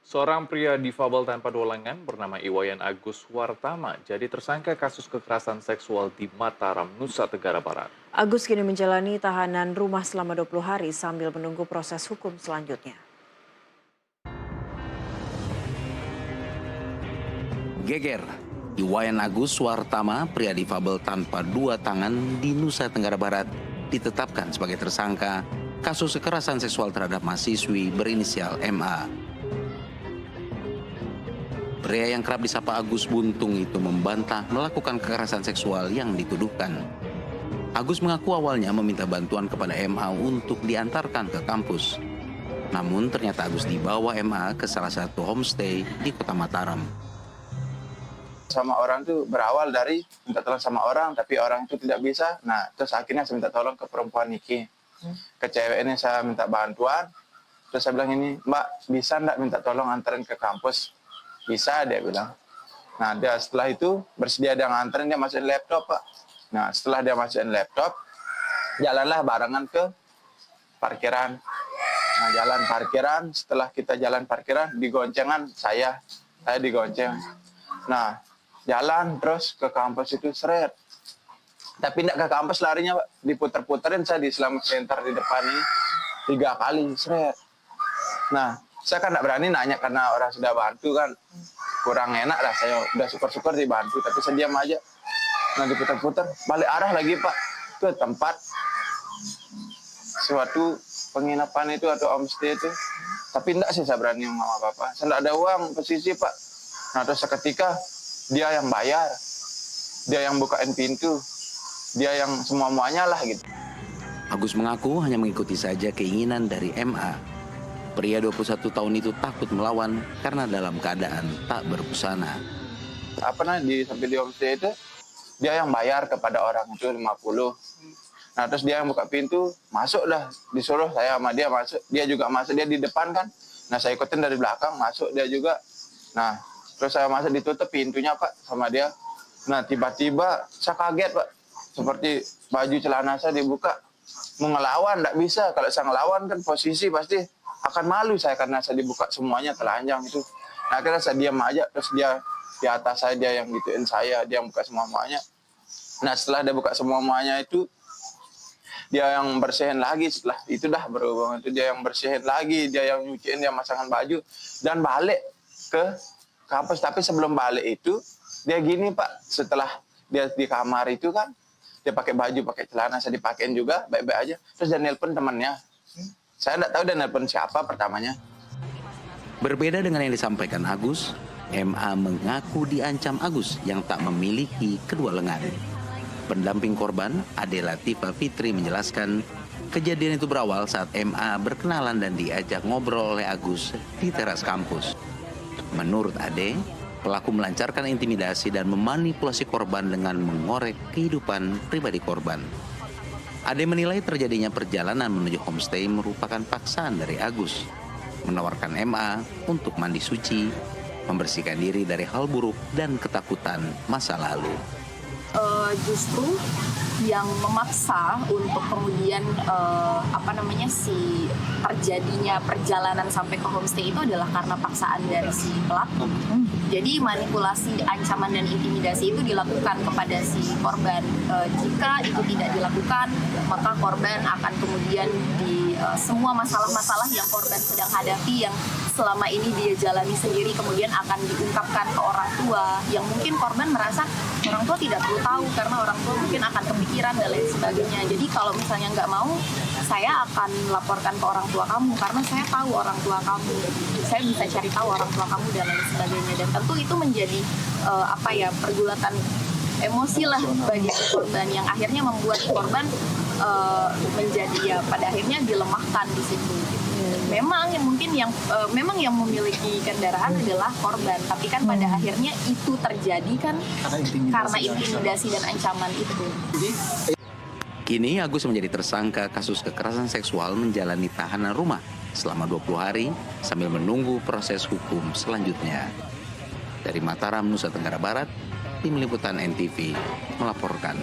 Seorang pria difabel tanpa dua lengan bernama Iwayan Agus Wartama jadi tersangka kasus kekerasan seksual di Mataram, Nusa Tenggara Barat. Agus kini menjalani tahanan rumah selama 20 hari sambil menunggu proses hukum selanjutnya. Geger, Iwayan Agus Wartama, pria difabel tanpa dua tangan di Nusa Tenggara Barat, ditetapkan sebagai tersangka kasus kekerasan seksual terhadap mahasiswi berinisial MA. Pria yang kerap disapa Agus Buntung itu membantah melakukan kekerasan seksual yang dituduhkan. Agus mengaku awalnya meminta bantuan kepada MA untuk diantarkan ke kampus. Namun ternyata Agus dibawa MA ke salah satu homestay di Kota Mataram. Sama orang itu berawal dari minta tolong sama orang, tapi orang itu tidak bisa. Nah, terus akhirnya saya minta tolong ke perempuan Niki. Ke cewek ini saya minta bantuan. Terus saya bilang ini, Mbak, bisa enggak minta tolong anterin ke kampus? Bisa, dia bilang. Nah, dia setelah itu bersedia dia nganterin, dia masukin laptop, Pak. Nah, setelah dia masukin laptop, jalanlah barengan ke parkiran. Nah, jalan parkiran, setelah kita jalan parkiran, digoncengan saya digonceng. Nah, jalan terus ke kampus itu seret. Tapi tidak ke kampus larinya, Pak. Diputer-puterin saya di Islamic Center di depan ini 3 kali seret. Nah, saya kan tidak berani nanya karena orang sudah bantu kan. Kurang enak lah, saya udah syukur-syukur dibantu, tapi saya diam aja. Nah, diputer-puter, balik arah lagi, Pak, ke tempat suatu penginapan itu atau homestay itu. Tapi enggak sih saya berani ngomong apa-apa. Saya enggak ada uang posisi, Pak. Nah, terus seketika dia yang bayar, dia yang bukain pintu, dia yang semua-muanya lah gitu. Agus mengaku hanya mengikuti saja keinginan dari MA. Pria 21 tahun itu takut melawan karena dalam keadaan tak berbusana. Sampai di homestay itu, dia yang bayar kepada orang itu 50. Nah, terus dia yang buka pintu, masuk dah. Disuruh saya sama dia masuk. Dia juga masuk, dia di depan kan. Nah, saya ikutin dari belakang, masuk dia juga. Nah, terus saya masuk, ditutup pintunya, Pak, sama dia. Nah, tiba-tiba saya kaget, Pak. Seperti baju celana saya dibuka. Mau ngelawan, enggak bisa. Kalau saya ngelawan kan posisi pasti akan malu saya karena saya dibuka semuanya telanjang itu. Nah, akhirnya saya diam aja, terus dia di atas saya, dia yang gituin saya, dia yang buka semua-muanya. Nah, setelah dia buka semua-muanya itu, dia yang bersihin lagi. Setelah itu dah berhubungan itu, dia yang bersihin lagi, dia yang nyuciin, dia masangkan baju, dan balik ke kampus. Tapi sebelum balik itu, dia gini, Pak, setelah dia di kamar itu kan, dia pakai baju, pakai celana, saya dipakein juga, baik-baik aja. Terus dia nelpon temannya. Saya enggak tahu dia nelpon siapa pertamanya. Berbeda dengan yang disampaikan Agus, MA mengaku diancam Agus yang tak memiliki kedua lengan. Pendamping korban, Ade Latifah Fitri, menjelaskan kejadian itu berawal saat MA berkenalan dan diajak ngobrol oleh Agus di teras kampus. Menurut Ade, pelaku melancarkan intimidasi dan memanipulasi korban dengan mengorek kehidupan pribadi korban. Ade menilai terjadinya perjalanan menuju homestay merupakan paksaan dari Agus, menawarkan MA untuk mandi suci, membersihkan diri dari hal buruk dan ketakutan masa lalu. Justru yang memaksa untuk kemudian si terjadinya perjalanan sampai ke homestay itu adalah karena paksaan dari si pelaku. Jadi manipulasi, ancaman dan intimidasi itu dilakukan kepada si korban. Jika itu tidak dilakukan, maka korban akan kemudian semua masalah-masalah yang korban sedang hadapi yang selama ini dia jalani sendiri kemudian akan diungkapkan ke orang tua, yang mungkin korban merasa orang tua tidak perlu tahu karena orang tua mungkin akan kepikiran dan lain sebagainya. Jadi kalau misalnya nggak mau, saya akan laporkan ke orang tua kamu karena saya tahu orang tua kamu, saya bisa cari tahu orang tua kamu dan lain sebagainya. Dan tentu itu menjadi pergulatan emosi lah bagi korban yang akhirnya membuat korban menjadi pada akhirnya dilemahkan di situ. Memang yang memiliki kendaraan adalah korban, tapi kan pada akhirnya itu terjadi kan karena intimidasi dan ancaman itu. Kini Agus menjadi tersangka kasus kekerasan seksual menjalani tahanan rumah selama 20 hari sambil menunggu proses hukum selanjutnya. Dari Mataram, Nusa Tenggara Barat, Tim Liputan NTV melaporkan.